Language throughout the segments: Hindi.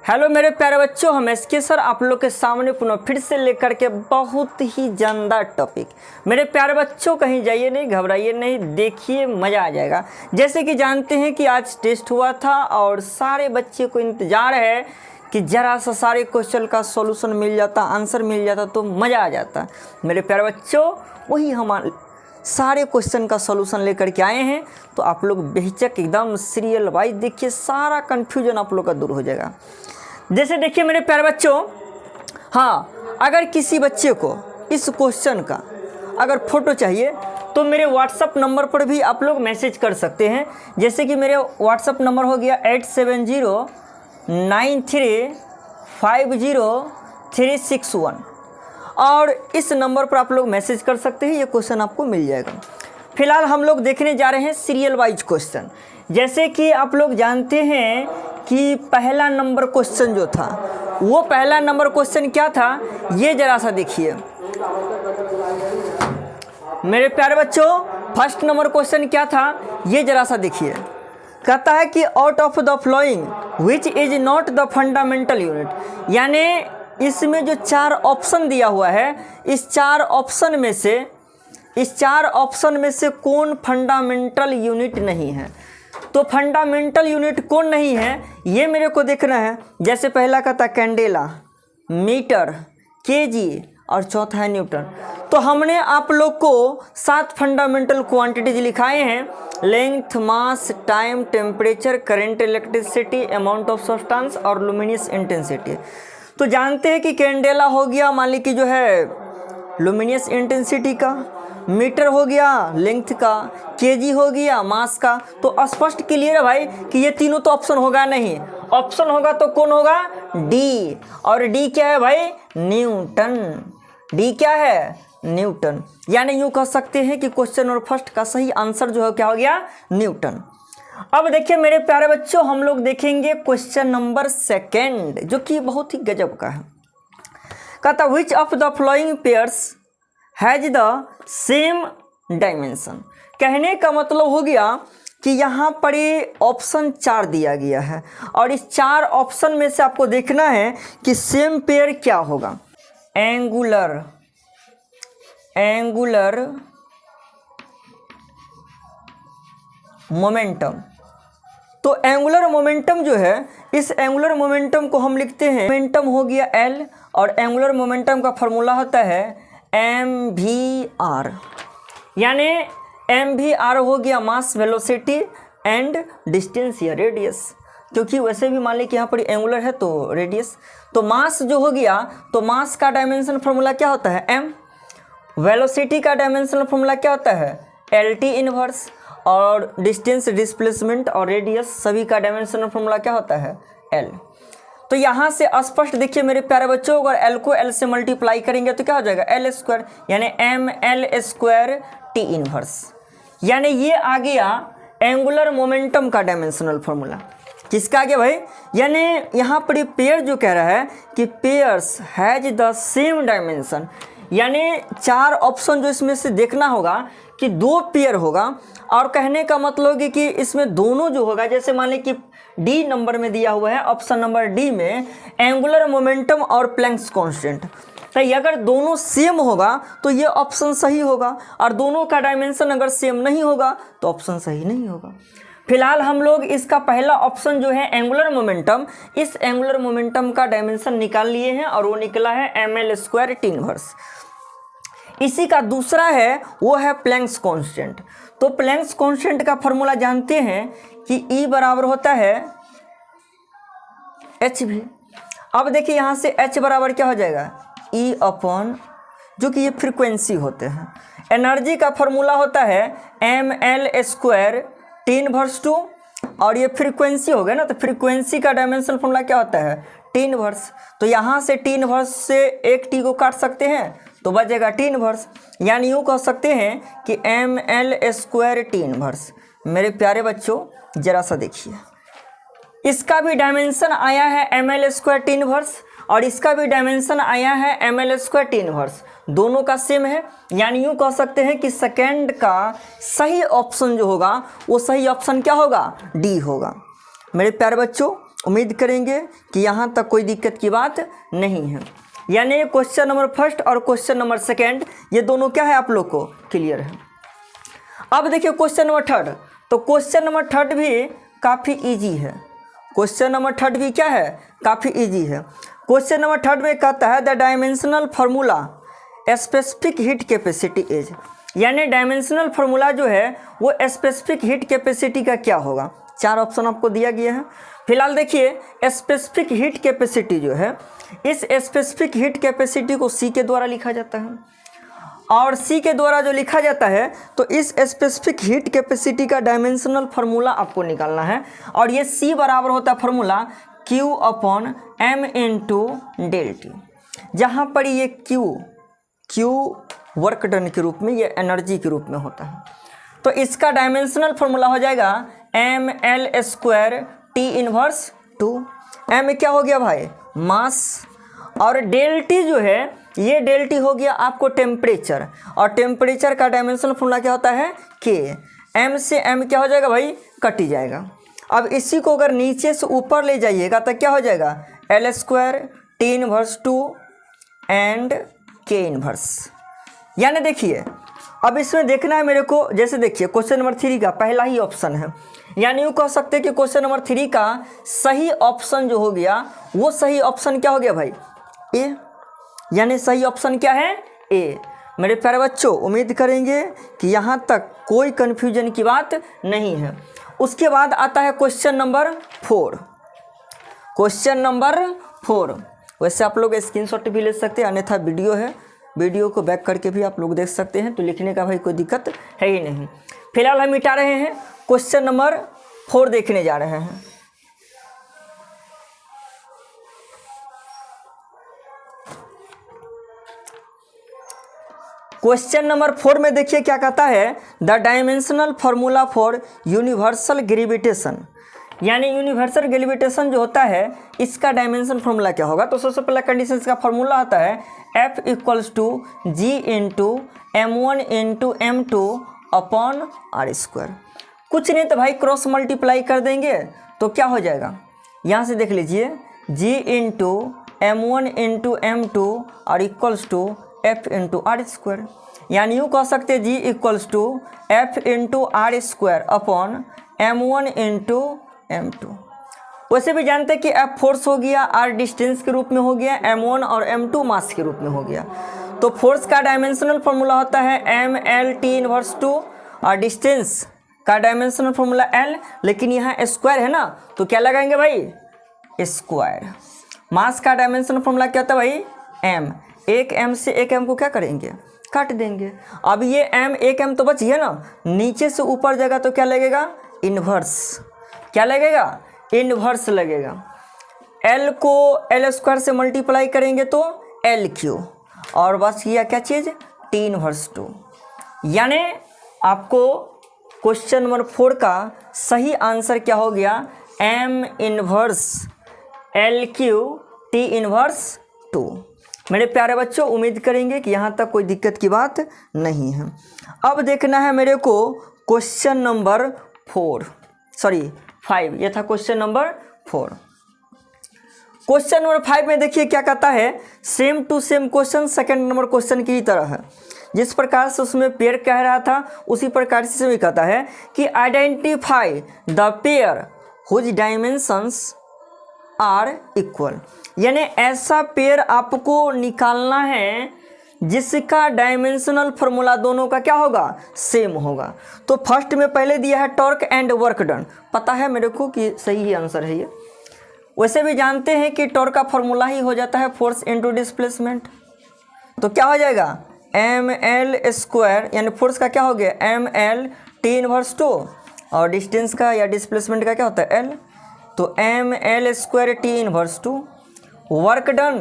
हेलो मेरे प्यारे बच्चों, हम एसके सर आप लोग के सामने पुनः फिर से लेकर के बहुत ही जानदार टॉपिक। मेरे प्यारे बच्चों कहीं जाइए नहीं, घबराइए नहीं, देखिए मज़ा आ जाएगा। जैसे कि जानते हैं कि आज टेस्ट हुआ था और सारे बच्चे को इंतज़ार है कि ज़रा सा सारे क्वेश्चन का सॉल्यूशन मिल जाता, आंसर मिल जाता तो मज़ा आ जाता। मेरे प्यारे बच्चों वही हम सारे क्वेश्चन का सॉल्यूशन लेकर के आए हैं, तो आप लोग बेहिचक एकदम सीरियल वाइज देखिए, सारा कन्फ्यूजन आप लोग का दूर हो जाएगा। जैसे देखिए मेरे प्यारे बच्चों, हाँ, अगर किसी बच्चे को इस क्वेश्चन का अगर फ़ोटो चाहिए तो मेरे व्हाट्सअप नंबर पर भी आप लोग मैसेज कर सकते हैं। जैसे कि मेरे व्हाट्सअप नंबर हो गया 8709350361 और इस नंबर पर आप लोग मैसेज कर सकते हैं, ये क्वेश्चन आपको मिल जाएगा। फिलहाल हम लोग देखने जा रहे हैं सीरियल वाइज क्वेश्चन। जैसे कि आप लोग जानते हैं कि पहला नंबर क्वेश्चन जो था, वो पहला नंबर क्वेश्चन क्या था, ये जरा सा देखिए मेरे प्यारे बच्चों। फर्स्ट नंबर क्वेश्चन क्या था, ये जरा सा देखिए। कहता है कि out of the flowing which is not the fundamental unit, यानी इसमें जो चार ऑप्शन दिया हुआ है, इस चार ऑप्शन में से कौन फंडामेंटल यूनिट नहीं है। तो फंडामेंटल यूनिट कौन नहीं है ये मेरे को देखना है। जैसे पहला का था कैंडेला, मीटर, केजी और चौथा है न्यूटन। तो हमने आप लोग को 7 फंडामेंटल क्वांटिटीज लिखाए हैं: length, mass, time, temperature, current, electricity, amount of substance और लुमिनियस इंटेंसिटी। तो जानते हैं कि कैंडेला हो गया मान ली कि जो है लुमिनियस इंटेंसिटी का, मीटर हो गया लेंथ का, केजी हो गया मास का। तो स्पष्ट क्लियर है भाई कि ये तीनों तो ऑप्शन होगा नहीं। ऑप्शन होगा तो कौन होगा, डी। और डी क्या है भाई, न्यूटन। डी क्या है, न्यूटन। यानी यूँ कह सकते हैं कि क्वेश्चन नंबर फर्स्ट का सही आंसर जो है क्या हो गया, न्यूटन। अब देखिए मेरे प्यारे बच्चों, हम लोग देखेंगे क्वेश्चन नंबर सेकेंड, जो कि बहुत ही गजब का है। कहता which of the flowing pairs has the same dimension. कहने का मतलब हो गया कि यहाँ पर ये ऑप्शन 4 दिया गया है और इस 4 ऑप्शन में से आपको देखना है कि सेम पेयर क्या होगा। Angular momentum. तो एंगुलर मोमेंटम जो है, इस एंगुलर मोमेंटम को हम लिखते हैं, मोमेंटम हो गया एल और एंगुलर मोमेंटम का फॉर्मूला होता है mvr। यानी mvr हो गया मास, वेलोसिटी एंड डिस्टेंस या रेडियस, क्योंकि वैसे भी मान ली कि यहाँ पर एंगुलर है तो रेडियस। तो मास जो हो गया, तो मास का डायमेंशन फॉर्मूला क्या होता है, m। वेलोसिटी का डायमेंशनल फॉर्मूला क्या होता है, lt इनवर्स। और डिस्टेंस, डिस्प्लेसमेंट और रेडियस सभी का डायमेंशनल फॉर्मूला क्या होता है, l। तो यहाँ से स्पष्ट देखिए मेरे प्यारे बच्चों, अगर l को l से मल्टीप्लाई करेंगे तो क्या हो जाएगा, l स्क्वायर, यानी ml स्क्वायर t इनवर्स। यानी ये आ गया एंगुलर मोमेंटम का डायमेंशनल फॉर्मूला। किसका आ गया भाई, यानी यहाँ पर पेयर जो कह रहा है कि pairs has the same dimension, यानी 4 ऑप्शन जो इसमें से देखना होगा कि 2 पेयर होगा। और कहने का मतलब है कि इसमें दोनों जो होगा, जैसे मान लें कि डी नंबर में दिया हुआ है, ऑप्शन नंबर डी में एंगुलर मोमेंटम और प्लैंक्स कांस्टेंट। तो अगर दोनों सेम होगा तो ये ऑप्शन सही होगा, और दोनों का डायमेंशन अगर सेम नहीं होगा तो ऑप्शन सही नहीं होगा। फिलहाल हम लोग इसका पहला ऑप्शन जो है एंगुलर मोमेंटम, इस एंगुलर मोमेंटम का डायमेंशन निकाल लिए हैं और वो निकला है ml स्क्वायर t इनवर्स। इसी का दूसरा है वो है प्लैंक्स कांस्टेंट। तो प्लैंक्स कांस्टेंट का फॉर्मूला जानते हैं कि E बराबर होता है hv। अब देखिए यहाँ से h बराबर क्या हो जाएगा, E अपॉन, जो कि ये फ्रीक्वेंसी होते हैं। एनर्जी का फॉर्मूला होता है ml स्क्वायर t इनवर्स 2, और ये फ्रीक्वेंसी हो गया ना, तो फ्रीक्वेंसी का डायमेंशनल फॉर्मूला क्या होता है, t इनवर्स। तो यहाँ से t इनवर्स से एक t को काट सकते हैं तो बचेगा t इनवर्स। यानी यूँ कह सकते हैं कि ml स्क्वायर t इनवर्स। मेरे प्यारे बच्चों जरा सा देखिए, इसका भी डायमेंशन आया है ml स्क्वायर t इनवर्स और इसका भी डायमेंशन आया है ml स्क्वायर t इनवर्स, दोनों का सेम है। यानी यूँ कह सकते हैं कि सेकेंड का सही ऑप्शन जो होगा वो सही ऑप्शन क्या होगा, डी होगा। मेरे प्यारे बच्चों उम्मीद करेंगे कि यहाँ तक कोई दिक्कत की बात नहीं है। यानी क्वेश्चन नंबर फर्स्ट और क्वेश्चन नंबर सेकेंड ये दोनों क्या है आप लोग को क्लियर है। अब देखिए क्वेश्चन नंबर थर्ड, तो क्वेश्चन नंबर थर्ड भी काफ़ी इजी है। क्वेश्चन नंबर थर्ड भी क्या है, काफ़ी इजी है। क्वेश्चन नंबर थर्ड में कहता है the dimensional formula specific heat capacity is, यानी डायमेंशनल फार्मूला जो है वो स्पेसिफिक हीट कैपेसिटी का क्या होगा। 4 ऑप्शन आपको दिया गया है। फिलहाल देखिए स्पेसिफिक हीट कैपेसिटी जो है, इस स्पेसिफिक हीट कैपेसिटी को सी के द्वारा लिखा जाता है, और सी के द्वारा जो लिखा जाता है तो इस स्पेसिफिक हीट कैपेसिटी का डायमेंशनल फार्मूला आपको निकालना है, और ये सी बराबर होता है formula Q upon M into del T, जहाँ पर ये Q वर्क डन के रूप में, ये एनर्जी के रूप में होता है। तो इसका डायमेंशनल फार्मूला हो जाएगा ml square T inverse 2। m क्या हो गया भाई, मास, और डेल टी जो है ये डेल टी हो गया आपको टेम्परेचर, और टेम्परेचर का डायमेंशनल फार्मूला क्या होता है K। m से m क्या हो जाएगा भाई, कट ही जाएगा। अब इसी को अगर नीचे से ऊपर ले जाइएगा तो क्या हो जाएगा, L square T inverse 2 and K inverse. यानी देखिए अब इसमें देखना है मेरे को, जैसे देखिए क्वेश्चन नंबर 3 का पहला ही ऑप्शन है, यानी यूँ कह सकते हैं कि क्वेश्चन नंबर 3 का सही ऑप्शन जो हो गया वो सही ऑप्शन क्या हो गया भाई, ए। यानी सही ऑप्शन क्या है, ए। मेरे प्यारे बच्चों उम्मीद करेंगे कि यहाँ तक कोई कन्फ्यूजन की बात नहीं है। उसके बाद आता है क्वेश्चन नंबर 4। क्वेश्चन नंबर 4 वैसे आप लोग स्क्रीनशॉट भी ले सकते हैं, अन्यथा वीडियो है, वीडियो को बैक करके भी आप लोग देख सकते हैं, तो लिखने का भाई कोई दिक्कत है ही नहीं। फिलहाल हम मिटा रहे हैं, क्वेश्चन नंबर 4 देखने जा रहे हैं। क्वेश्चन नंबर 4 में देखिए क्या कहता है, the dimensional formula for universal gravitation, यानी यूनिवर्सल ग्रेविटेशन जो होता है इसका डायमेंशन फार्मूला क्या होगा। तो सबसे पहला कंडीशन का फार्मूला आता है F equals to G into M1 into M2 upon R square. कुछ नहीं तो भाई क्रॉस मल्टीप्लाई कर देंगे तो क्या हो जाएगा, यहाँ से देख लीजिए G into M1 into M2 और equals to F into R square. यानी यूँ कह सकते हैं G equals to F into R square upon M1 into M2। वैसे भी जानते हैं कि F फोर्स हो गया, R डिस्टेंस के रूप में हो गया, M1 और M2 मास के रूप में हो गया। तो फोर्स का डायमेंशनल फार्मूला होता है ml t इनवर्स 2 और डिस्टेंस का डायमेंशनल फार्मूला L, लेकिन यहाँ स्क्वायर है ना तो क्या लगाएंगे भाई, स्क्वायर। मास का डायमेंशनल फार्मूला क्या होता है भाई, m। एक m से एक m को क्या करेंगे, काट देंगे। अब ये m एक m तो बच गया ना, नीचे से ऊपर जाएगा तो क्या लगेगा, इन्वर्स। क्या लगेगा, इन्वर्स लगेगा। L को L स्क्वायर से मल्टीप्लाई करेंगे तो L क्यू, और बस किया क्या चीज़, T इनवर्स 2। यानी आपको क्वेश्चन नंबर 4 का सही आंसर क्या हो गया, M inverse L Q T inverse 2। मेरे प्यारे बच्चों उम्मीद करेंगे कि यहाँ तक कोई दिक्कत की बात नहीं है। अब देखना है मेरे को क्वेश्चन नंबर 5, ये था क्वेश्चन नंबर 4। क्वेश्चन नंबर 5 में देखिए क्या कहता है, same to same question second number question की तरह है। जिस प्रकार से उसमें पेयर कह रहा था उसी प्रकार से भी कहता है कि identify the pair whose dimensions are equal, यानी ऐसा पेयर आपको निकालना है जिसका डायमेंशनल फार्मूला दोनों का क्या होगा, सेम होगा। तो फर्स्ट में पहले दिया है टॉर्क एंड वर्क डन, पता है मेरे को कि सही ही आंसर है ये। वैसे भी जानते हैं कि टॉर्क का फार्मूला ही हो जाता है फोर्स इनटू डिस्प्लेसमेंट, तो क्या हो जाएगा ml स्क्वायर, यानी फोर्स का क्या हो गया ml t इनवर्स 2 और डिस्टेंस का या डिस्प्लेसमेंट का क्या होता है L, तो ml square t inverse 2। Work done,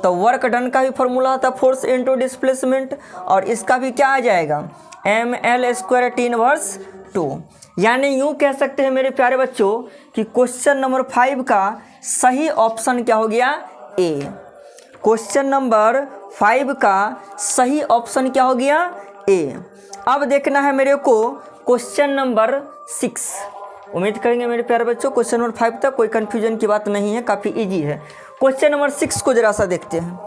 तो वर्क डन का भी फार्मूला होता है फोर्स इनटू डिस्प्लेसमेंट, और इसका भी क्या आ जाएगा ml स्क्वायर t इनवर्स 2। यानी यूँ कह सकते हैं मेरे प्यारे बच्चों कि क्वेश्चन नंबर 5 का सही ऑप्शन क्या हो गया, ए। क्वेश्चन नंबर 5 का सही ऑप्शन क्या हो गया, ए। अब देखना है मेरे को क्वेश्चन नंबर 6, उम्मीद करेंगे मेरे प्यारे बच्चों क्वेश्चन नंबर 5 तक कोई कन्फ्यूजन की बात नहीं है, काफ़ी ईजी है। क्वेश्चन नंबर 6 को जरा सा देखते हैं।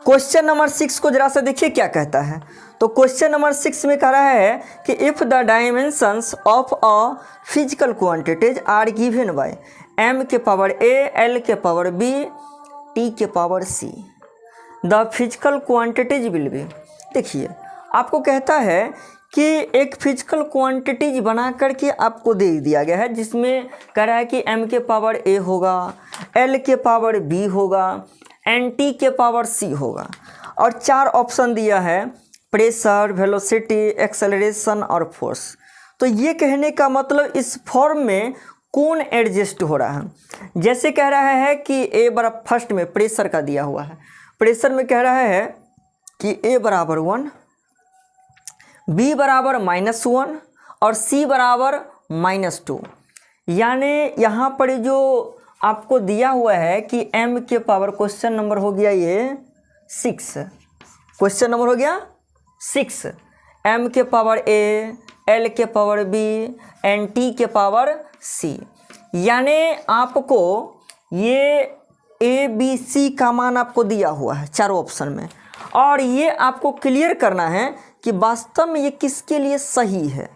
क्वेश्चन नंबर 6 को जरा सा देखिए क्या कहता है। तो क्वेश्चन नंबर 6 में कह रहा है कि if the dimensions of a physical quantities are given by m के पावर a, l के पावर b, t के power c, the physical quantities will be. देखिए आपको कहता है कि एक फिजिकल क्वांटिटीज बना करके आपको दे दिया गया है, जिसमें कह रहा है कि m के पावर a होगा, l के पावर b होगा एंड टी के पावर सी होगा, और 4 ऑप्शन दिया है, प्रेशर, वेलोसिटी, एक्सेलरेशन और फोर्स। तो ये कहने का मतलब इस फॉर्म में कौन एडजस्ट हो रहा है। जैसे कह रहा है कि ए बराबर, फर्स्ट में प्रेशर का दिया हुआ है, प्रेशर में कह रहा है कि ए बराबर 1, बी बराबर -1 और सी बराबर -2। यानी यहाँ पर जो आपको दिया हुआ है कि m के पावर, क्वेश्चन नंबर हो गया ये 6, क्वेश्चन नंबर हो गया 6, m के पावर a, l के पावर b एंड t के पावर c। यानी आपको ये a b c का मान आपको दिया हुआ है चारों ऑप्शन में, और ये आपको क्लियर करना है कि वास्तव में ये किसके लिए सही है।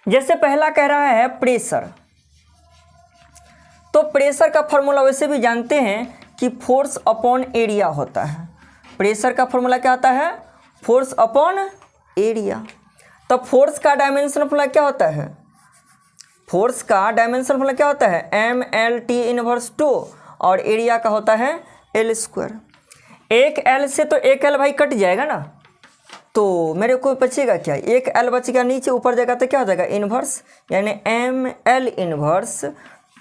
जैसे पहला कह रहा है प्रेशर, तो प्रेशर का फॉर्मूला वैसे भी जानते हैं कि फोर्स अपॉन एरिया होता है। प्रेशर का फॉर्मूला क्या होता है, फोर्स अपॉन एरिया। तो फोर्स का डायमेंशन फॉर्मूला क्या होता है, फोर्स का डायमेंशन फॉर्मूला क्या होता है, ml t इनवर्स 2, और एरिया का होता है l²। एक l से तो एक l भाई कट जाएगा ना, तो मेरे को बचेगा क्या, एक l बचेगा नीचे, ऊपर जाएगा तो क्या हो जाएगा इन्वर्स, यानी ml इनवर्स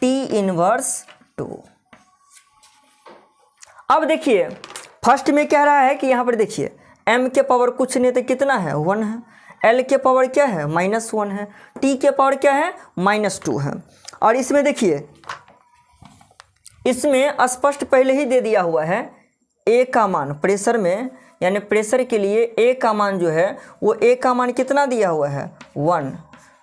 t इनवर्स 2। अब देखिए फर्स्ट में कह रहा है कि यहाँ पर देखिए m के पावर कुछ नहीं तो कितना है 1 है, l के पावर क्या है -1 है, t के पावर क्या है -2 है। और इसमें देखिए इसमें स्पष्ट पहले ही दे दिया हुआ है a का मान प्रेशर में, यानी प्रेशर के लिए a का मान जो है वो a का मान कितना दिया हुआ है 1,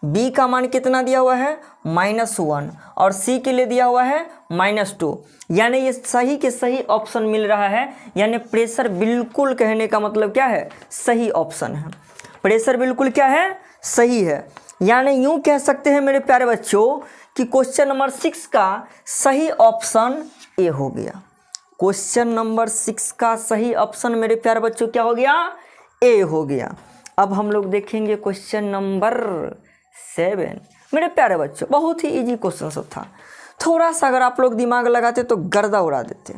b का मान कितना दिया हुआ है -1, और c के लिए दिया हुआ है -2। यानी ये सही के सही ऑप्शन मिल रहा है, यानी प्रेशर बिल्कुल, कहने का मतलब क्या है, सही ऑप्शन है। प्रेशर बिल्कुल क्या है, सही है। यानी यूं कह सकते हैं मेरे प्यारे बच्चों कि क्वेश्चन नंबर 6 का सही ऑप्शन ए हो गया। क्वेश्चन नंबर 6 का सही ऑप्शन मेरे प्यारे बच्चों क्या हो गया, ए हो गया। अब हम लोग देखेंगे क्वेश्चन नंबर 7। मेरे प्यारे बच्चों बहुत ही इजी क्वेश्चन सब था, थोड़ा सा अगर आप लोग दिमाग लगाते तो गर्दा उड़ा देते,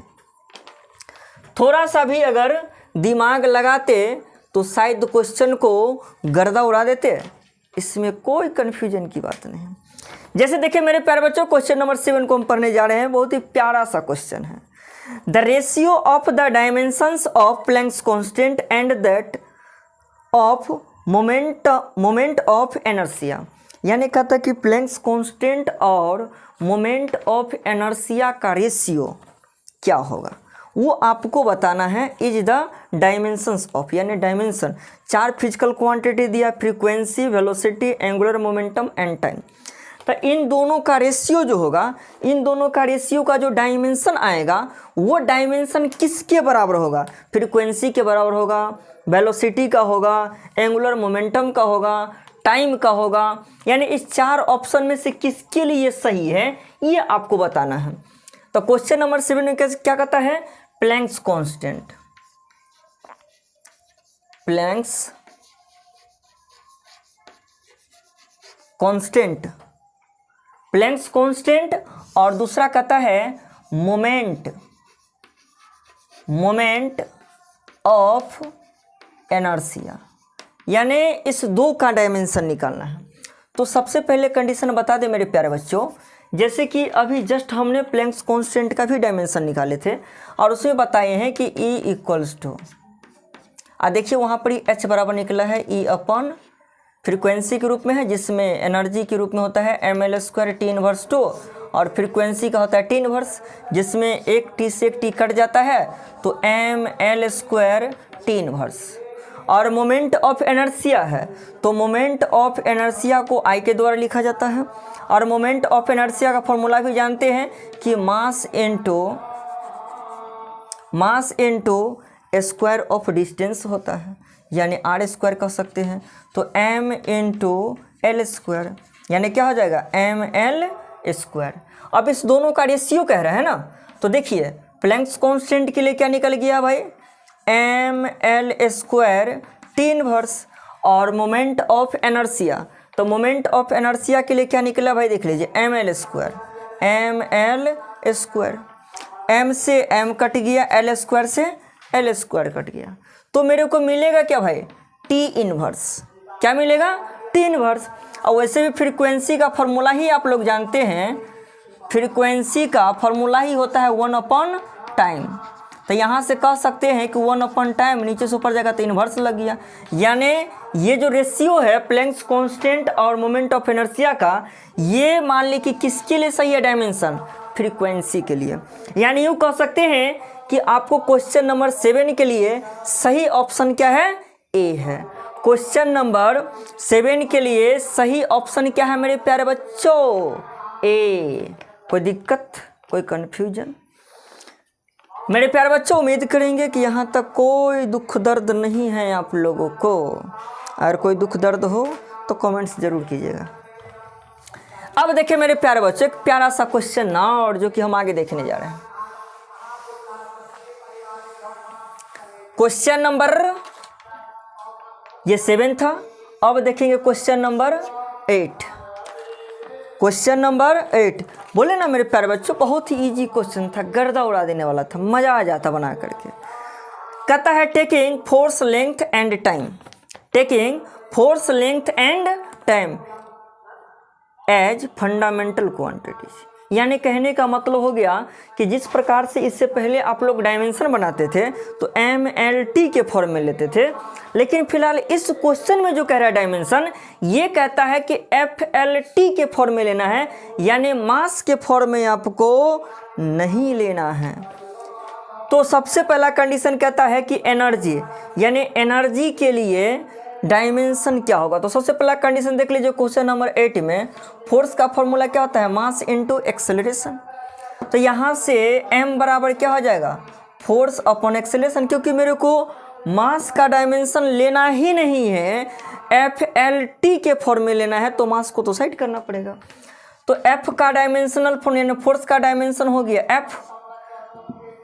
थोड़ा सा भी अगर दिमाग लगाते तो शायद क्वेश्चन को गर्दा उड़ा देते, इसमें कोई कन्फ्यूजन की बात नहीं। जैसे देखिए मेरे प्यारे बच्चों क्वेश्चन नंबर 7 को हम पढ़ने जा रहे हैं, बहुत ही प्यारा सा क्वेश्चन है। The ratio of the dimensions of Planck's constant and that of moment of inertia. यानी कहता है कि प्लैंक्स कांस्टेंट और मोमेंट ऑफ इनर्शिया का रेशियो क्या होगा, वो आपको बताना है। इज द डायमेंशंस ऑफ, यानी डायमेंशन 4 फिजिकल क्वांटिटी दिया, frequency, velocity, angular momentum and time. तो इन दोनों का रेशियो जो होगा, इन दोनों का रेशियो का जो डायमेंशन आएगा वो डायमेंशन किसके बराबर होगा, फ्रीक्वेंसी के बराबर होगा, वेलोसिटी का होगा, एंगुलर मोमेंटम का होगा, टाइम का होगा। यानी इस 4 ऑप्शन में से किसके लिए सही है ये आपको बताना है। तो क्वेश्चन नंबर 7 में क्या कहता है, Planck's constant, Planck's constant, Planck's constant, और दूसरा कहता है मोमेंट ऑफ इनर्शिया। यानी इस 2 का डायमेंशन निकालना है। तो सबसे पहले कंडीशन बता दें मेरे प्यारे बच्चों, जैसे कि अभी जस्ट हमने प्लैंक्स कांस्टेंट का भी डायमेंशन निकाले थे और उसमें बताए हैं कि E = देखिए वहाँ पर H बराबर निकला है E अपन फ्रीक्वेंसी के रूप में है, जिसमें एनर्जी के रूप में होता है ml² t इनवर्स 2, और फ्रीक्वेंसी का होता है टी इनवर्स, जिसमें एक टी से एक टी कट जाता है तो M L square T inverse. और मोमेंट ऑफ इनर्शिया है तो मोमेंट ऑफ इनर्शिया को आई के द्वारा लिखा जाता है। और मोमेंट ऑफ इनर्शिया का फॉर्मूला भी जानते हैं कि mass into square of distance होता है, यानी आर स्क्वायर कह सकते हैं। तो एम इंटू एल स्क्वायर यानी क्या हो जाएगा एम एल स्क्वायर। अब इस दोनों का रेशियो कह रहे हैं ना, तो देखिए प्लैंक्स कांस्टेंट के लिए क्या निकल गया भाई M L square T inverse. और मोमेंट ऑफ इनर्शिया, तो मोमेंट ऑफ इनर्शिया के लिए क्या निकला भाई देख लीजिए एम एल स्क्वायर। एम से एम कट गया, एल स्क्वायर से एल स्क्वायर कट गया, तो मेरे को मिलेगा क्या भाई टी इनवर्स। क्या मिलेगा टी इनवर्स। और वैसे भी फ्रीक्वेंसी का फॉर्मूला ही आप लोग जानते हैं, फ्रीक्वेंसी का फॉर्मूला ही होता है 1 टाइम। तो यहाँ से कह सकते हैं कि 1 टाइम, नीचे से ऊपर जाएगा तो इन्वर्स लग गया। यानी ये जो रेशियो है प्लैंक्स कांस्टेंट और मोमेंट ऑफ इनर्शिया का, ये मान ली कि किसके लिए सही है डायमेंशन, फ्रीक्वेंसी के लिए। यानी यूँ कह सकते हैं कि आपको क्वेश्चन नंबर 7 के लिए सही ऑप्शन क्या है, ए है। क्वेश्चन नंबर 7 के लिए सही ऑप्शन क्या है मेरे प्यारे बच्चों, ए। कोई दिक्कत, कोई कन्फ्यूजन मेरे प्यारे बच्चों? उम्मीद करेंगे कि यहाँ तक कोई दुख दर्द नहीं है आप लोगों को। अगर कोई दुख दर्द हो तो कमेंट्स जरूर कीजिएगा। अब देखिए मेरे प्यारे बच्चों, एक प्यारा सा क्वेश्चन ना, और जो कि हम आगे देखने जा रहे हैं। क्वेश्चन नंबर ये 7 था। अब देखेंगे क्वेश्चन नंबर 8। क्वेश्चन नंबर 8 बोले ना मेरे प्यारे बच्चों, बहुत ही इजी क्वेश्चन था, गर्दा उड़ा देने वाला था, मजा आ जाता बना करके। कहता है taking force length and time as fundamental quantities. यानी कहने का मतलब हो गया कि जिस प्रकार से इससे पहले आप लोग डायमेंशन बनाते थे तो एम एल टी के फॉर्म में लेते थे, लेकिन फिलहाल इस क्वेश्चन में जो कह रहा है डायमेंशन, ये कहता है कि एफ एल टी के फॉर्म में लेना है, यानी मास के फॉर्म में आपको नहीं लेना है। तो सबसे पहला कंडीशन कहता है कि एनर्जी, यानी एनर्जी के लिए डायमेंशन क्या होगा। तो सबसे पहला कंडीशन देख लीजिए क्वेश्चन नंबर 8 में, फोर्स का फॉर्मूला क्या होता है, मास इनटू एक्सेलरेशन। तो यहाँ से m बराबर क्या हो जाएगा, फोर्स अपॉन एक्सेलरेशन, क्योंकि मेरे को मास का डायमेंशन लेना ही नहीं है, एफ एल टी के फॉर्म में लेना है, तो मास को तो साइड करना पड़ेगा। तो f का डायमेंशनल यानी फोर्स का डायमेंशन हो गया f,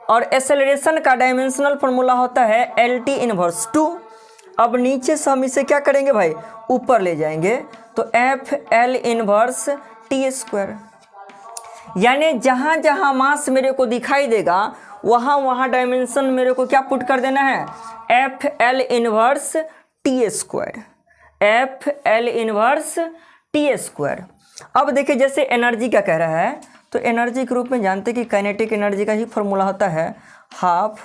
और एक्सेलरेशन का डायमेंशनल फॉर्मूला होता है एल टी इनवर्स 2। अब नीचे से हम इसे क्या करेंगे भाई, ऊपर ले जाएंगे, तो F L inverse T square. यानी जहाँ जहाँ मास मेरे को दिखाई देगा वहाँ वहाँ डायमेंशन मेरे को क्या पुट कर देना है, F L inverse T square, F L inverse T square. अब देखिए जैसे एनर्जी क्या कह रहा है, तो एनर्जी के रूप में जानते हैं कि काइनेटिक एनर्जी का ही फॉर्मूला होता है हाफ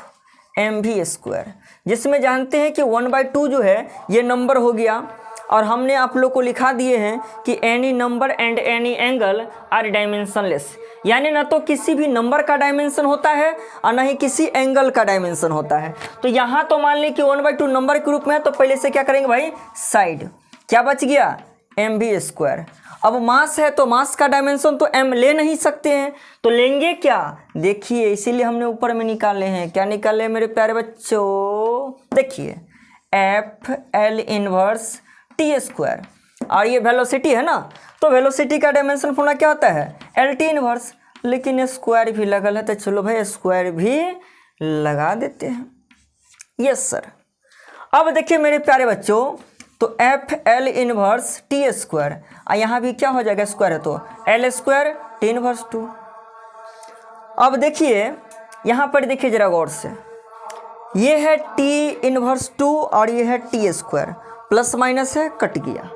एम वी स्क्वायर, जिसमें जानते हैं कि 1/2 जो है ये नंबर हो गया, और हमने आप लोग को लिखा दिए हैं कि any number and any angle are dimensionless. यानी ना तो किसी भी नंबर का डायमेंशन होता है और ना ही किसी एंगल का डायमेंशन होता है। तो यहाँ तो मान ली कि 1/2 नंबर के रूप में है, तो पहले से क्या करेंगे भाई, साइड, क्या बच गया, एम वी स्क्वायर। अब मास है तो मास का डायमेंशन तो m ले नहीं सकते हैं, तो लेंगे क्या, देखिए इसीलिए हमने ऊपर में निकाले हैं। क्या निकाले मेरे प्यारे बच्चों, देखिए F L inverse T square, और ये वेलोसिटी है ना, तो वेलोसिटी का डायमेंशन फॉर्मूला क्या होता है, एल टी इनवर्स। लेकिन स्क्वायर भी लगल है, तो चलो भाई स्क्वायर भी लगा देते हैं, यस सर। अब देखिए मेरे प्यारे बच्चों, तो F L inverse T square, और यहाँ भी क्या हो जाएगा, स्क्वायर है तो एल स्क्वायर टी इनवर्स 2। अब देखिए यहाँ पर देखिए जरा गौर से, ये है टी इनवर्स 2 और ये है टी स्क्वायर, प्लस माइनस है, कट गया।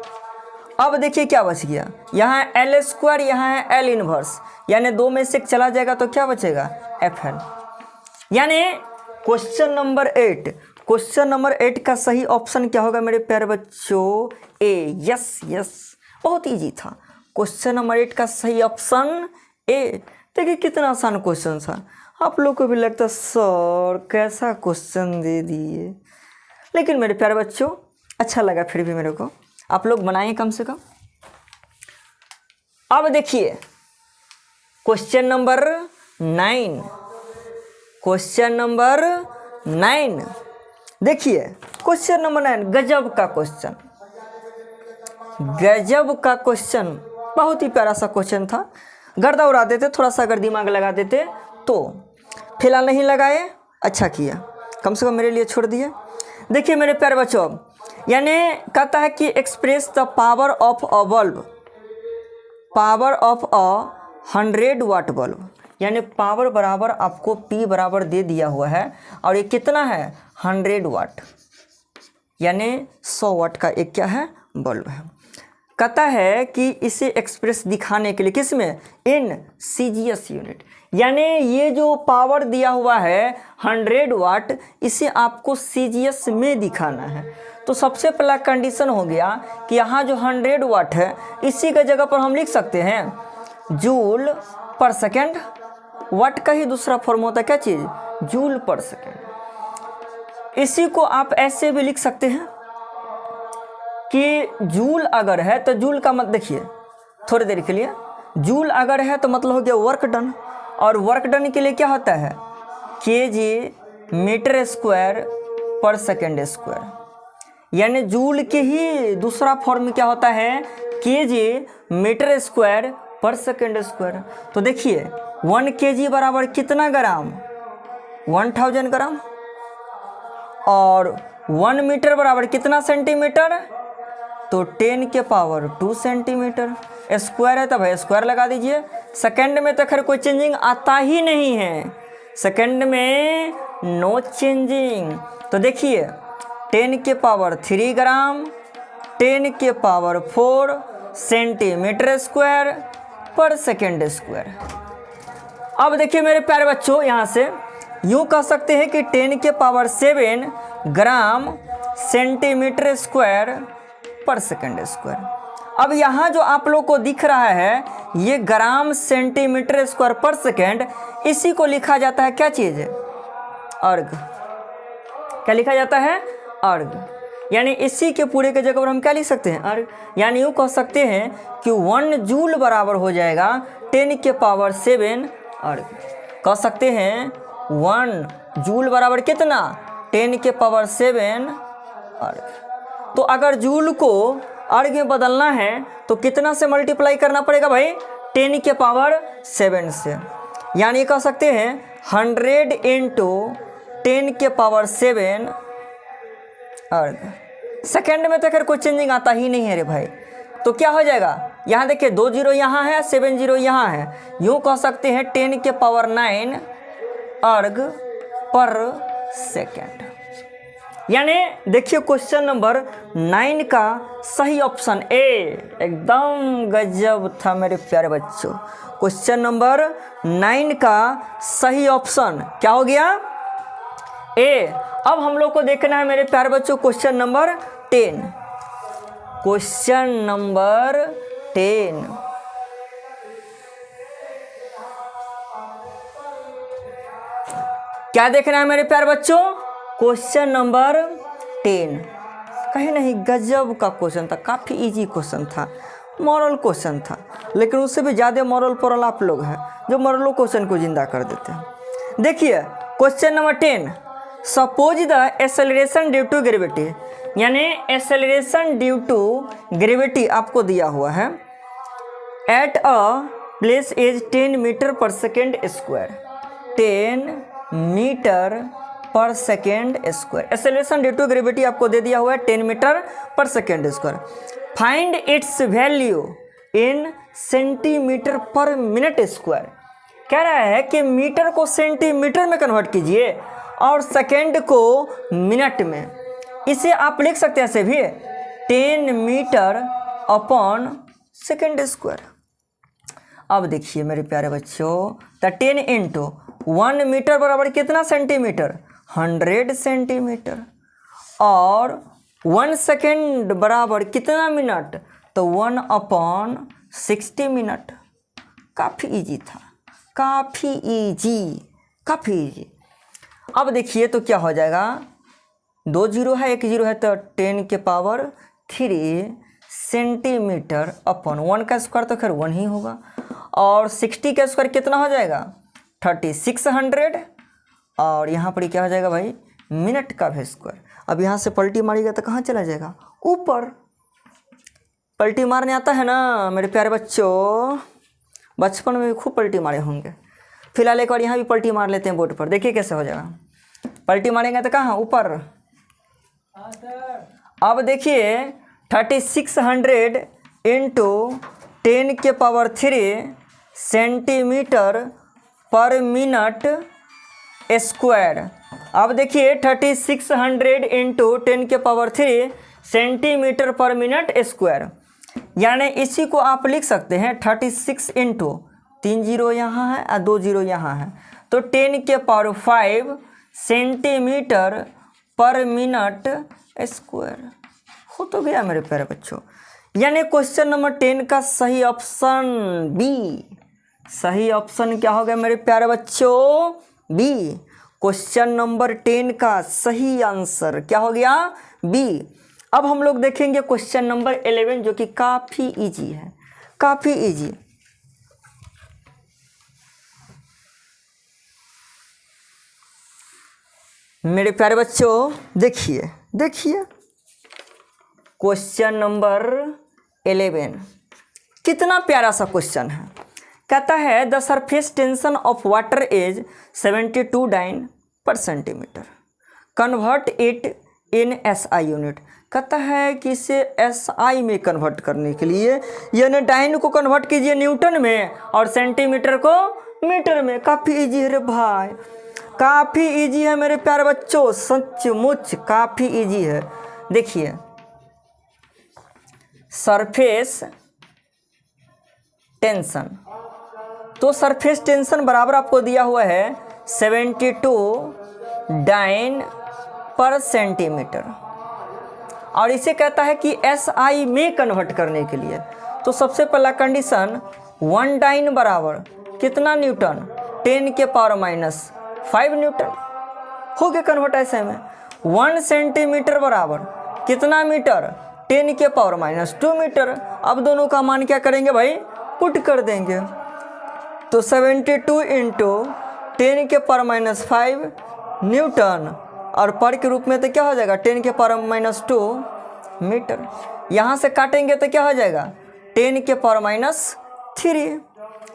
अब देखिए क्या बच गया, यहाँ एल स्क्वायर, यहाँ है एल इनवर्स, यानी 2 में से एक चला जाएगा तो क्या बचेगा, एफ एल। यानी क्वेश्चन नंबर 8 का सही ऑप्शन क्या होगा मेरे प्यारे बच्चों, ए। यस यस, बहुत इजी था। क्वेश्चन नंबर 8 का सही ऑप्शन ए। देखिए कितना आसान क्वेश्चन था, आप लोग को भी लगता सर कैसा क्वेश्चन दे दिए, लेकिन मेरे प्यारे बच्चों अच्छा लगा फिर भी मेरे को, आप लोग बनाएं कम से कम। अब देखिए क्वेश्चन नंबर 9, क्वेश्चन नंबर 9 देखिए, क्वेश्चन नंबर 9 गजब का क्वेश्चन, गजब का क्वेश्चन, बहुत ही प्यारा सा क्वेश्चन था। गर्दा उड़ा देते, थोड़ा सा अगर दिमाग लगा देते तो। फिलहाल नहीं लगाए, अच्छा किया, कम से कम मेरे लिए छोड़ दिए। देखिए मेरे प्यारे बच्चों, यानी कहता है कि express the power of a bulb, power of a 100 watt bulb, यानी पावर बराबर आपको P बराबर दे दिया हुआ है, और ये कितना है 100 वाट, यानी 100 वाट का एक क्या है बल्ब है। कहता है कि इसे एक्सप्रेस दिखाने के लिए किस में, इन CGS यूनिट, यानी ये जो पावर दिया हुआ है 100 वाट, इसे आपको CGS में दिखाना है। तो सबसे पहला कंडीशन हो गया कि यहाँ जो 100 वाट है इसी का जगह पर हम लिख सकते हैं जूल पर सेकेंड। वाट का ही दूसरा फॉर्म होता है क्या चीज़, जूल पर सेकेंड। इसी को आप ऐसे भी लिख सकते हैं कि जूल अगर है तो जूल का मत देखिए थोड़ी देर के लिए, जूल अगर है तो मतलब हो गया वर्क डन, और वर्क डन के लिए क्या होता है kg मीटर स्क्वायर पर सेकेंड स्क्वायर, यानी जूल के ही दूसरा फॉर्म क्या होता है kg मीटर स्क्वायर पर सेकेंड स्क्वायर। तो देखिए 1 kg बराबर कितना ग्राम, 1000 ग्राम, और 1 मीटर बराबर कितना सेंटीमीटर, तो 10 के पावर 2 सेंटीमीटर। स्क्वायर है तो भाई स्क्वायर लगा दीजिए। सेकंड में तो खैर कोई चेंजिंग आता ही नहीं है, सेकंड में नो चेंजिंग। तो देखिए 10 के पावर 3 ग्राम, 10 के पावर 4 सेंटीमीटर स्क्वायर पर सेकेंड स्क्वायर। अब देखिए मेरे प्यारे बच्चों, यहाँ से यूँ कह सकते हैं कि 10 के पावर 7 ग्राम सेंटीमीटर स्क्वायर पर सेकेंड स्क्वायर। अब यहाँ जो आप लोग को दिख रहा है ये ग्राम सेंटीमीटर स्क्वायर पर सेकेंड, इसी को लिखा जाता है क्या चीज़, अर्ग। क्या लिखा जाता है, अर्ग। यानी इसी के पूरे के जगह पर हम क्या लिख सकते हैं, अर्ग। यानी यूँ कह सकते हैं कि 1 जूल बराबर हो जाएगा 10 के पावर 7 अर्ग। कह सकते हैं 1 जूल बराबर कितना, 10 के पावर 7 अर्ग। तो अगर जूल को अर्ग में बदलना है तो कितना से मल्टीप्लाई करना पड़ेगा भाई, 10 के पावर 7 से। यानी कह सकते हैं 100 इंटू 10 के पावर 7 अर्ग। सेकेंड में तो खैर कोई चेंजिंग आता ही नहीं है रे भाई, तो क्या हो जाएगा, यहाँ देखिए 2 जीरो यहाँ है, 7 जीरो यहाँ है, यूँ कह सकते हैं 10 के पावर 9 अर्ग पर सेकेंड। यानी देखिए क्वेश्चन नंबर 9 का सही ऑप्शन ए, एकदम गजब था मेरे प्यारे बच्चों। क्वेश्चन नंबर 9 का सही ऑप्शन क्या हो गया, ए। अब हम लोग को देखना है मेरे प्यारे बच्चों क्वेश्चन नंबर 10। क्वेश्चन नंबर 10, क्या देखना है मेरे प्यारे बच्चों, क्वेश्चन नंबर 10। कहीं नहीं गजब का क्वेश्चन था, काफ़ी इजी क्वेश्चन था, मॉरल क्वेश्चन था, लेकिन उससे भी ज़्यादा मॉरल पोरल आप लोग हैं जो मॉरल क्वेश्चन को जिंदा कर देते हैं। देखिए question number 10, suppose the acceleration due to gravity, यानी एक्सेलरेशन ड्यू टू ग्रेविटी आपको दिया हुआ है at a place is 10 metre per second square, 10 metre per second square. Acceleration due to gravity आपको दे दिया हुआ है 10 metre per second square. Find its value in centimetre per minute square. कह रहा है कि मीटर को सेंटीमीटर में कन्वर्ट कीजिए और सेकेंड को मिनट में। इसे आप लिख सकते हैं ऐसे भी 10 मीटर अपॉन सेकेंड स्क्वायर। अब देखिए मेरे प्यारे बच्चों, तो 10 इंटू 1 मीटर बराबर कितना सेंटीमीटर, 100 सेंटीमीटर, और 1 सेकेंड बराबर कितना मिनट, तो 1/60 मिनट। काफ़ी इजी था, काफ़ी इजी। अब देखिए तो क्या हो जाएगा, 2 जीरो है 1 जीरो है तो 10 के पावर 3 सेंटीमीटर अपन 1 का स्क्वायर तो खैर 1 ही होगा, और 60 का स्क्वायर कितना हो जाएगा 3600, और यहाँ पर क्या हो जाएगा भाई मिनट का भी स्क्वायर। अब यहाँ से पलटी मारिएगा तो कहाँ चला जाएगा, ऊपर। पलटी मारने आता है ना मेरे प्यारे बच्चों, बचपन में भी खूब पलटी मारे होंगे। फिलहाल एक बार यहाँ भी पलटी मार लेते हैं बोर्ड पर, देखिए कैसे हो जाएगा। पलटी मारेंगे तो कहाँ, ऊपर। अब देखिए 3600 इंटू 10 के power 3 centimetre per minute square. अब देखिए 3600 इंटू 10 के power 3 centimetre per minute square, यानी इसी को आप लिख सकते हैं 36 इंटू 3 जीरो यहाँ है और 2 जीरो यहाँ है, तो 10 के power 5 centimetre per minute square हो तो गया मेरे प्यारे बच्चों। यानी क्वेश्चन नंबर 10 का सही ऑप्शन बी। सही ऑप्शन क्या हो गया मेरे प्यारे बच्चों, बी। क्वेश्चन नंबर 10 का सही आंसर क्या हो गया, बी। अब हम लोग देखेंगे क्वेश्चन नंबर 11 जो कि काफ़ी इजी है, काफ़ी इजी। मेरे प्यारे बच्चों देखिए क्वेश्चन नंबर 11 कितना प्यारा सा क्वेश्चन है। कहता है the surface tension of water is 72 dyne per centimetre, convert it in SI unit. कहता है कि इसे SI में कन्वर्ट करने के लिए यानी डाइन को कन्वर्ट कीजिए न्यूटन में और सेंटीमीटर को मीटर में। काफ़ी इजी है रे भाई, काफ़ी इजी है मेरे प्यारे बच्चों, सचमुच काफ़ी इजी है। देखिए सरफेस टेंशन, तो सरफेस टेंशन बराबर आपको दिया हुआ है 72 डाइन पर सेंटीमीटर, और इसे कहता है कि SI में कन्वर्ट करने के लिए तो सबसे पहला कंडीशन 1 डाइन बराबर कितना न्यूटन, 10 के पावर -5 न्यूटन हो गया कन्वर्ट ऐसे में। 1 सेंटीमीटर बराबर कितना मीटर, 10 के पावर -2 मीटर। अब दोनों का मान क्या करेंगे भाई, पुट कर देंगे, तो 72 इंटू 10 के पावर -5 न्यूटन और पर के रूप में तो क्या हो जाएगा 10 के पावर -2 मीटर। यहाँ से काटेंगे तो क्या हो जाएगा 10 के पावर -3।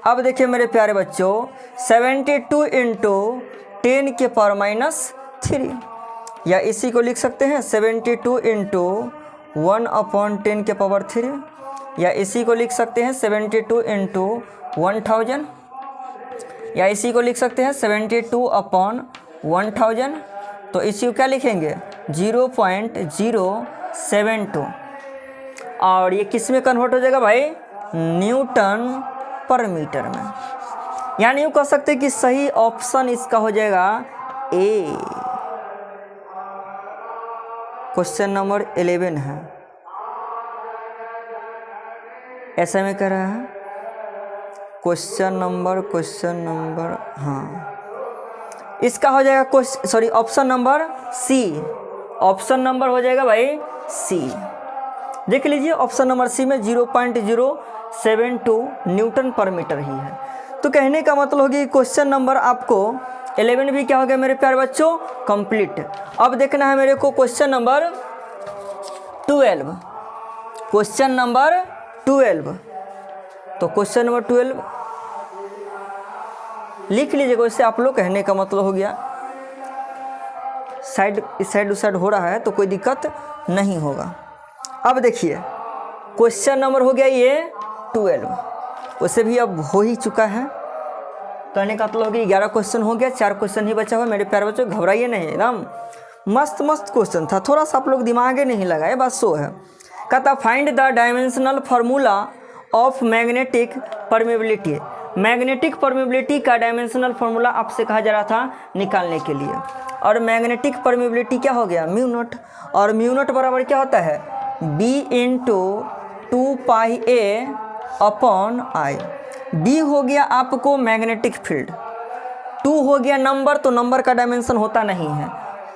अब देखिए मेरे प्यारे बच्चों 72 इंटू 10 के पावर -3, या इसी को लिख सकते हैं 72 इंटू 1/10 के पावर 3, या इसी को लिख सकते हैं 72 इंटू 1000, या इसी को लिख सकते हैं 72/1000। तो इसी को क्या लिखेंगे 0.072, और ये किस में कन्वर्ट हो जाएगा भाई, न्यूटन पर मीटर में। यानी यूँ कह सकते हैं कि सही ऑप्शन इसका हो जाएगा ए। क्वेश्चन नंबर 11 है, ऐसा में कह रहा है क्वेश्चन नंबर हाँ इसका हो जाएगा option number C. Option number हो जाएगा भाई सी। देख लीजिए ऑप्शन नंबर सी में 0.072 न्यूटन पर मीटर ही है। तो कहने का मतलब होगी क्वेश्चन नंबर आपको 11 भी क्या हो गया मेरे प्यारे बच्चों, कंप्लीट। अब देखना है मेरे को क्वेश्चन नंबर 12। क्वेश्चन नंबर 12, तो क्वेश्चन नंबर 12 लिख लीजिएगा, इससे आप लोग कहने का मतलब हो गया इस साइड उस साइड हो रहा है तो कोई दिक्कत नहीं होगा। अब देखिए क्वेश्चन नंबर हो गया ये 12, उससे भी अब हो ही चुका है। कहने का मतलब कि 11 क्वेश्चन हो गया, 4 क्वेश्चन ही बचा हुआ। मेरे प्यारे बच्चों घबराइए नहीं, एकदम मस्त क्वेश्चन था, थोड़ा सा आप लोग दिमागे नहीं लगाए, बस सो है। कहता find the dimensional formula of magnetic permeability. Magnetic permeability का डायमेंशनल फार्मूला आपसे कहा जा रहा था निकालने के लिए, और मैग्नेटिक परमेबिलिटी क्या हो गया म्यू नॉट, और म्यू नॉट बराबर क्या होता है B × 2πa/I। D हो गया आपको मैग्नेटिक फील्ड, 2 हो गया नंबर, तो नंबर का डायमेंशन होता नहीं है।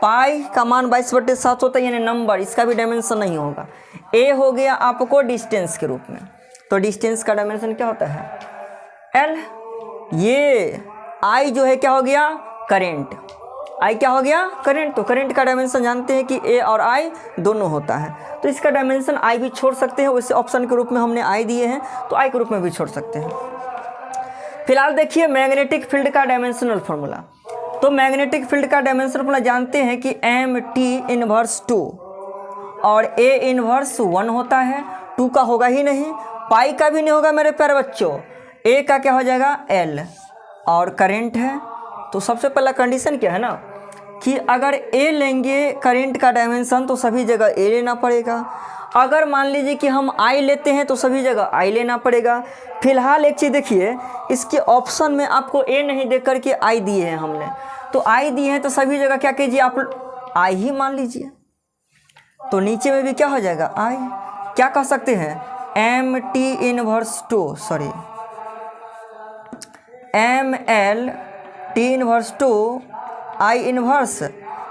पाई का मान 22/7 होता है, यानी नंबर, इसका भी डायमेंशन नहीं होगा। A हो गया आपको डिस्टेंस के रूप में, तो डिस्टेंस का डायमेंशन क्या होता है? L। ये I जो है क्या हो गया? करेंट। I क्या हो गया? करंट। तो करंट का डायमेंशन जानते हैं कि A और I दोनों होता है, तो इसका डायमेंशन I भी छोड़ सकते हैं। वैसे ऑप्शन के रूप में हमने I दिए हैं, तो I के रूप में भी छोड़ सकते हैं। फिलहाल देखिए मैग्नेटिक फील्ड का डायमेंशनल फॉर्मूला। तो मैग्नेटिक फील्ड का डायमेंशनल फॉर्मूला जानते हैं कि MT−2 और A−1 होता है। 2 का होगा ही नहीं, पाई का भी नहीं होगा मेरे प्यारे बच्चों। A का क्या हो जाएगा? L। और करंट है, तो सबसे पहला कंडीशन क्या है ना कि अगर A लेंगे करंट का डायमेंशन, तो सभी जगह A लेना पड़ेगा। अगर मान लीजिए कि हम I लेते हैं, तो सभी जगह I लेना पड़ेगा। फिलहाल एक चीज़ देखिए, इसके ऑप्शन में आपको A नहीं दे करके I दिए हैं हमने, तो I दिए हैं तो सभी जगह क्या कीजिए आप I ही मान लीजिए। तो नीचे में भी क्या हो जाएगा? I। क्या कह सकते हैं? MT−2 सॉरी ML/T−2 I−,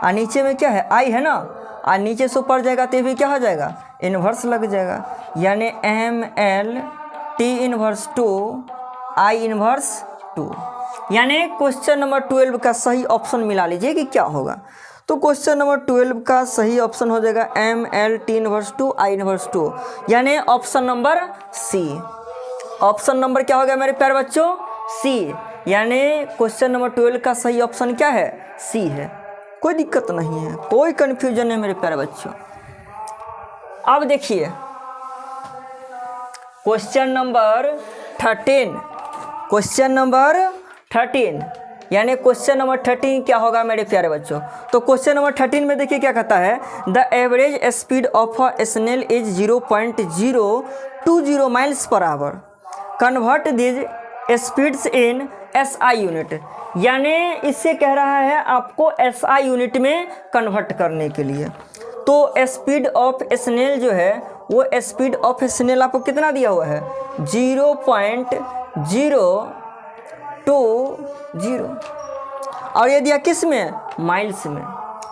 और नीचे में क्या है? I है ना, और नीचे से ऊपर जाएगा तो भी क्या हो जाएगा? इन्वर्स लग जाएगा, यानी ML/T−2 I−2। यानी क्वेश्चन नंबर 12 का सही ऑप्शन मिला लीजिए कि क्या होगा। तो क्वेश्चन नंबर 12 का सही ऑप्शन हो जाएगा ML/T−2 I−2, यानी option number C. Option number क्या हो गया मेरे प्यारे बच्चों? सी। यानी क्वेश्चन नंबर 12 का सही ऑप्शन क्या है? सी है। कोई दिक्कत नहीं है, कोई कन्फ्यूजन नहीं मेरे प्यारे बच्चों। अब देखिए क्वेश्चन नंबर 13। क्वेश्चन नंबर 13 यानी क्वेश्चन नंबर 13 क्या होगा मेरे प्यारे बच्चों? तो क्वेश्चन नंबर 13 में देखिए क्या कहता है, the average speed of a snail is 0.020 miles per hour, convert these speeds in SI unit. यानी इससे कह रहा है आपको SI यूनिट में कन्वर्ट करने के लिए। तो स्पीड ऑफ स्नेल जो है, वो स्पीड ऑफ स्नेल आपको कितना दिया हुआ है? 0.020, और ये दिया किस में? माइल्स में।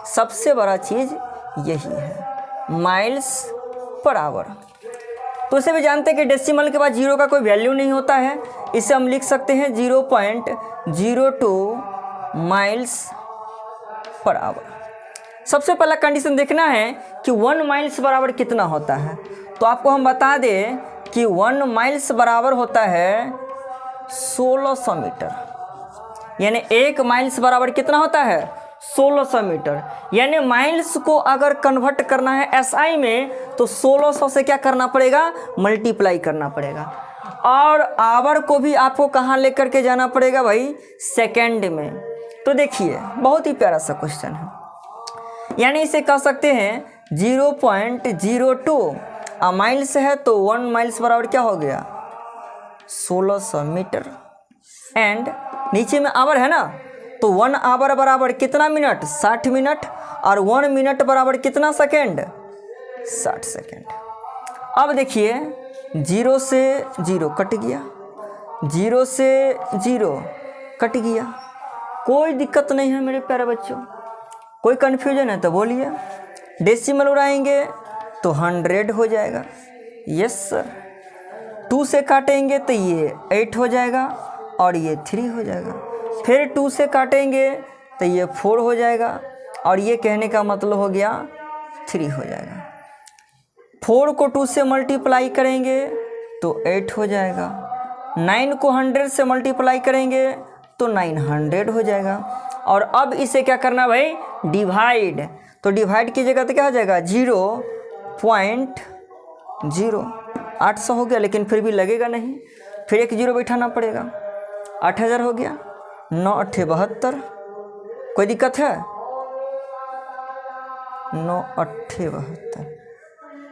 सबसे बड़ा चीज़ यही है, माइल्स पर आवर। तो इसे भी जानते हैं कि डेसिमल के बाद 0 का कोई वैल्यू नहीं होता है, इसे हम लिख सकते हैं 0.02 माइल्स पर आवर। सबसे पहला कंडीशन देखना है कि 1 माइल्स बराबर कितना होता है। तो आपको हम बता दें कि 1 माइल्स बराबर होता है 1600 मीटर, यानी 1 माइल्स बराबर कितना होता है? 1600 मीटर। यानी माइल्स को अगर कन्वर्ट करना है SI में, तो 1600 से क्या करना पड़ेगा? मल्टीप्लाई करना पड़ेगा। और आवर को भी आपको कहाँ लेकर के जाना पड़ेगा भाई? सेकेंड में। तो देखिए बहुत ही प्यारा सा क्वेश्चन है, यानी इसे कह सकते हैं 0.02 माइल्स है, तो 1 माइल्स बराबर क्या हो गया? 1600 मीटर। एंड नीचे में आवर है ना, तो 1 आवर बराबर कितना मिनट? 60 मिनट। और 1 मिनट बराबर कितना सेकेंड? 60 सेकेंड। अब देखिए 0 से 0 कट गया, 0 से 0 कट गया, कोई दिक्कत नहीं है मेरे प्यारे बच्चों। कोई कन्फ्यूजन है तो बोलिए। डेसिमल उड़ाएंगे तो 100 हो जाएगा, यस सर। 2 से काटेंगे तो ये 8 हो जाएगा और ये 3 हो जाएगा। फिर 2 से काटेंगे तो ये 4 हो जाएगा, और ये कहने का मतलब हो गया 3 हो जाएगा। 4 को 2 से मल्टीप्लाई करेंगे तो 8 हो जाएगा। 9 को 100 से मल्टीप्लाई करेंगे तो 900 हो जाएगा। और अब इसे क्या करना भाई? डिवाइड। तो डिवाइड की जगह तो क्या हो जाएगा? 0.0। 800 हो गया, लेकिन फिर भी लगेगा नहीं, फिर एक 0 बैठाना पड़ेगा। 8000 हो गया। 9 8 72। कोई दिक्कत है? 9 8 72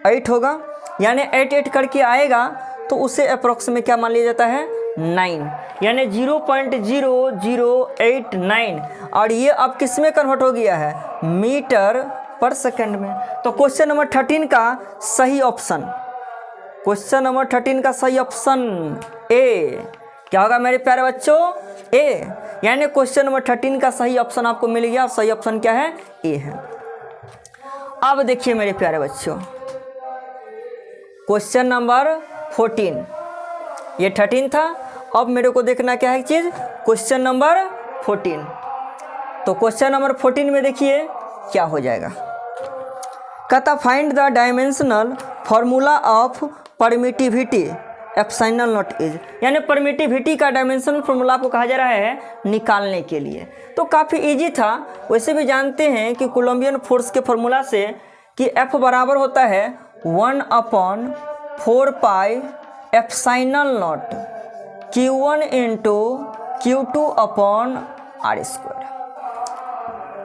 8 होगा, यानी 8 8 करके आएगा तो उसे अप्रोक्स में क्या मान लिया जाता है? 9, यानी 0.0089। और ये अब किस में कन्वर्ट हो गया है? मीटर पर सेकंड में। तो क्वेश्चन नंबर 13 का सही ऑप्शन, क्वेश्चन नंबर 13 का सही ऑप्शन ए, क्या होगा मेरे प्यारे बच्चों? ए। यानी क्वेश्चन नंबर 13 का सही ऑप्शन आपको मिल गया। सही ऑप्शन क्या है? ए है। अब देखिए मेरे प्यारे बच्चों, क्वेश्चन नंबर 14, ये 13 था। अब मेरे को देखना क्या है चीज़? Question number 14। तो क्वेश्चन नंबर 14 में देखिए क्या हो जाएगा। कहता find the dimensional formula of permittivity epsilon not is, यानी परमिटिविटी का डायमेंशनल फॉर्मूला आपको कहा जा रहा है निकालने के लिए। तो काफ़ी इजी था। वैसे भी जानते हैं कि कोलम्बियन फोर्स के फॉर्मूला से कि F बराबर होता है 1/4 pi epsilon not Q1 into Q2 upon R square.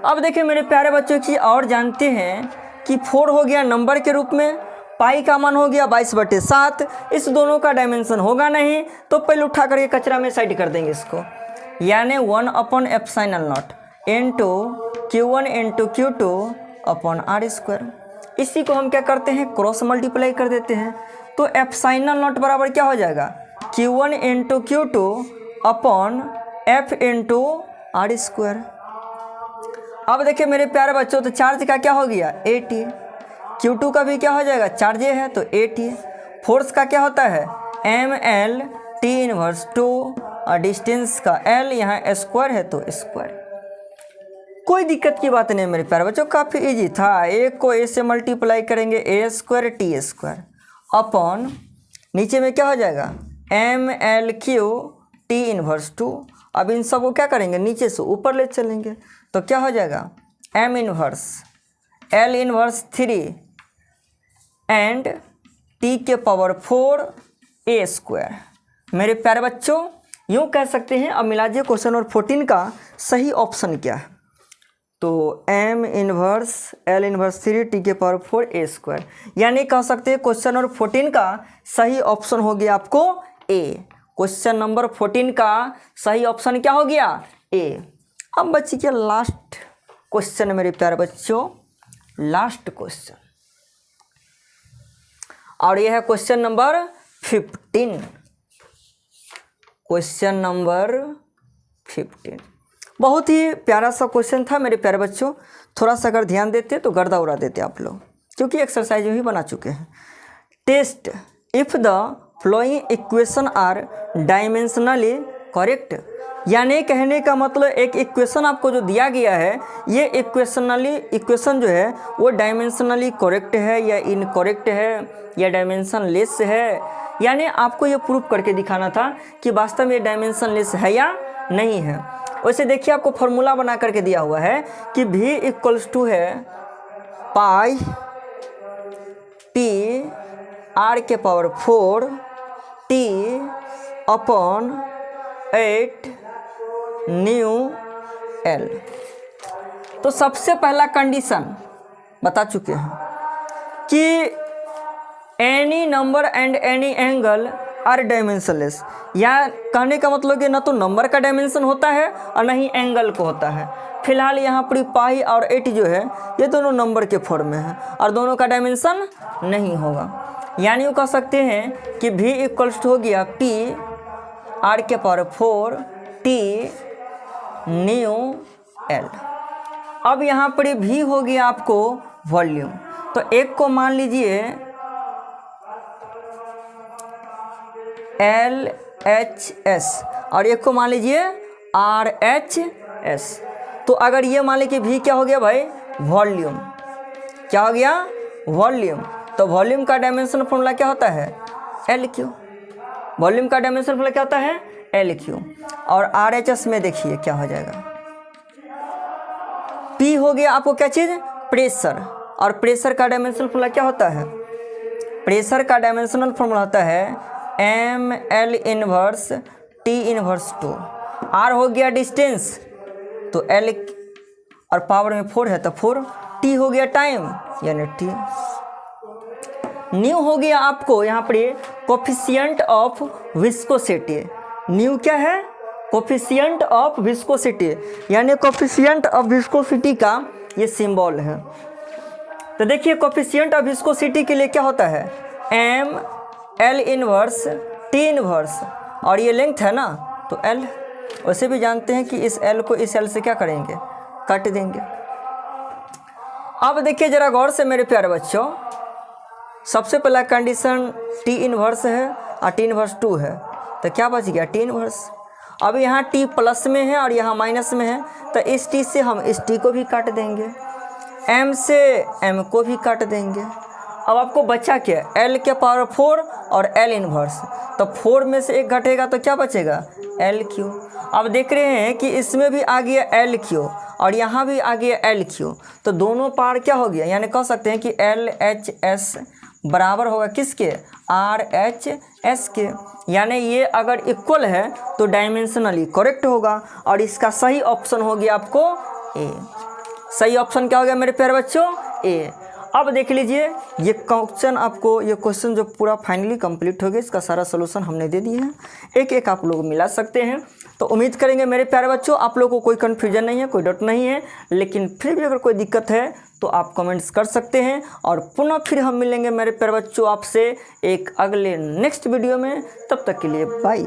अब देखिए मेरे प्यारे बच्चों की और जानते हैं कि 4 हो गया नंबर के रूप में, पाई का मान हो गया 22/7। इस दोनों का डायमेंशन होगा नहीं, तो पहले उठा करके कचरा में साइड कर देंगे इसको। यानी 1/एप्सिलॉन naught into Q1 into Q2 upon R square. इसी को हम क्या करते हैं? क्रॉस मल्टीप्लाई कर देते हैं। तो एप्सिलॉन नॉट बराबर क्या हो जाएगा? Q1 into Q2 upon F into R square. अब देखिए मेरे प्यारे बच्चों, तो चार्ज का क्या हो गया? 80। Q2 का भी क्या हो जाएगा? चार्ज है तो 80। फोर्स का क्या होता है? ml T इनवर्स 2 और डिस्टेंस का L, यहाँ स्क्वायर है तो स्क्वायर। कोई दिक्कत की बात नहीं मेरे प्यारे बच्चों, काफ़ी इजी था। एक को ए से मल्टीप्लाई करेंगे a square T square upon नीचे में क्या हो जाएगा? ml3 T inverse 2। अब इन सब को क्या करेंगे? नीचे से ऊपर ले चलेंगे तो क्या हो जाएगा? m inverse L inverse 3 and T के पावर 4 A स्क्वायर। मेरे प्यारे बच्चों यूँ कह सकते हैं। अब मिला दीजिए क्वेश्चन नंबर 14 का सही ऑप्शन क्या है। तो m inverse L inverse 3 T के पावर 4 A स्क्वायर, यानी कह सकते हैं क्वेश्चन नंबर 14 का सही ऑप्शन हो गया आपको A। क्वेश्चन नंबर 14 का सही ऑप्शन क्या हो गया? A। अब बच्ची क्या लास्ट क्वेश्चन मेरे प्यारे बच्चों, लास्ट क्वेश्चन, और यह है क्वेश्चन नंबर 15। क्वेश्चन नंबर 15 बहुत ही प्यारा सा क्वेश्चन था मेरे प्यारे बच्चों। थोड़ा सा अगर ध्यान देते तो गर्दा उड़ा देते आप लोग, क्योंकि एक्सरसाइज भी बना चुके हैं। Test if the flowing equation are dimensionally correct, यानी कहने का मतलब एक इक्वेशन आपको जो दिया गया है, ये इक्वेशन जो है वो डायमेंशनली करेक्ट है या इनकरेक्ट है या डायमेंशन लेस है। यानी आपको ये प्रूफ करके दिखाना था कि वास्तव में ये डायमेंशन लेस है या नहीं है। वैसे देखिए आपको फॉर्मूला बना करके दिया हुआ है कि v इक्वल्स टू है पाई P R के power 4 T upon 8 nu L। तो सबसे पहला कंडीशन बता चुके हैं कि any number and any angle are dimensionless. या कहने का मतलब कि ना तो नंबर का डायमेंशन होता है और ना ही एंगल को होता है। फिलहाल यहाँ पर पाई और 8 जो है ये दोनों नंबर के फॉर्म में है और दोनों का डायमेंशन नहीं होगा। यानी वो कह सकते हैं कि v इक्वल्स टू हो गया P R के पावर 4 T न्यू L। अब यहाँ पर v हो गया आपको वॉल्यूम। तो एक को मान लीजिए LHS और एक को मान लीजिए RHS। तो अगर ये मान लीजिए v क्या हो गया भाई? वॉल्यूम। क्या हो गया? वॉल्यूम। तो वॉल्यूम का डायमेंशन फॉर्मूला क्या होता है? LQ। वॉल्यूम का डायमेंशन फॉर्मूला क्या होता है? LQ। और RHS में देखिए क्या हो जाएगा? P हो गया आपको क्या चीज़? प्रेशर। और प्रेशर का डायमेंशनल फॉर्मूला क्या होता है? प्रेशर का डायमेंशनल फॉर्मूला होता है ml inverse T inverse 2। R हो गया डिस्टेंस तो L और पावर में 4 है तो 4। T हो गया टाइम यानी T। न्यू हो गया आपको यहाँ पर कोफिशिएंट ऑफ विस्कोसिटी। न्यू क्या है? कोफिशिएंट ऑफ विस्कोसिटी, यानी कोफिशिएंट ऑफ विस्कोसिटी का ये सिंबल है। तो देखिए कोफिशिएंट ऑफ विस्कोसिटी के लिए क्या होता है? M L inverse T inverse और ये लेंथ है ना, तो L। वैसे भी जानते हैं कि इस L को इस L से क्या करेंगे, काट देंगे। अब देखिए ज़रा गौर से मेरे प्यारे बच्चों, सबसे पहला कंडीशन T इनवर्स है और T इनवर्स 2 है, तो क्या बच गया, T इनवर्स। अब यहाँ T प्लस में है और यहाँ माइनस में है, तो इस T से हम इस T को भी काट देंगे, M से M को भी काट देंगे। अब आपको बचा क्या, L के पावर 4 और L इनवर्स, तो 4 में से 1 घटेगा तो क्या बचेगा, L क्यू। अब देख रहे हैं कि इसमें भी आ गया L क्यू और यहाँ भी आ गया L क्यू, तो दोनों पार क्या हो गया, यानी कह सकते हैं कि LHS बराबर होगा किसके, RHS के। यानी ये अगर इक्वल है तो डायमेंशनली करेक्ट होगा, और इसका सही ऑप्शन हो गया आपको ए। सही ऑप्शन क्या हो गया मेरे प्यारे बच्चों, ए। अब देख लीजिए ये क्वेश्चन आपको, ये क्वेश्चन जो पूरा फाइनली कंप्लीट हो गया, इसका सारा सोल्यूशन हमने दे दिया है, एक एक आप लोग मिला सकते हैं। तो उम्मीद करेंगे मेरे प्यारे बच्चों आप लोगों को कोई कन्फ्यूजन नहीं है, कोई डाउट नहीं है, लेकिन फिर भी अगर कोई दिक्कत है तो आप कमेंट्स कर सकते हैं। और पुनः फिर हम मिलेंगे मेरे प्यारे बच्चों आपसे एक अगले नेक्स्ट वीडियो में, तब तक के लिए बाय।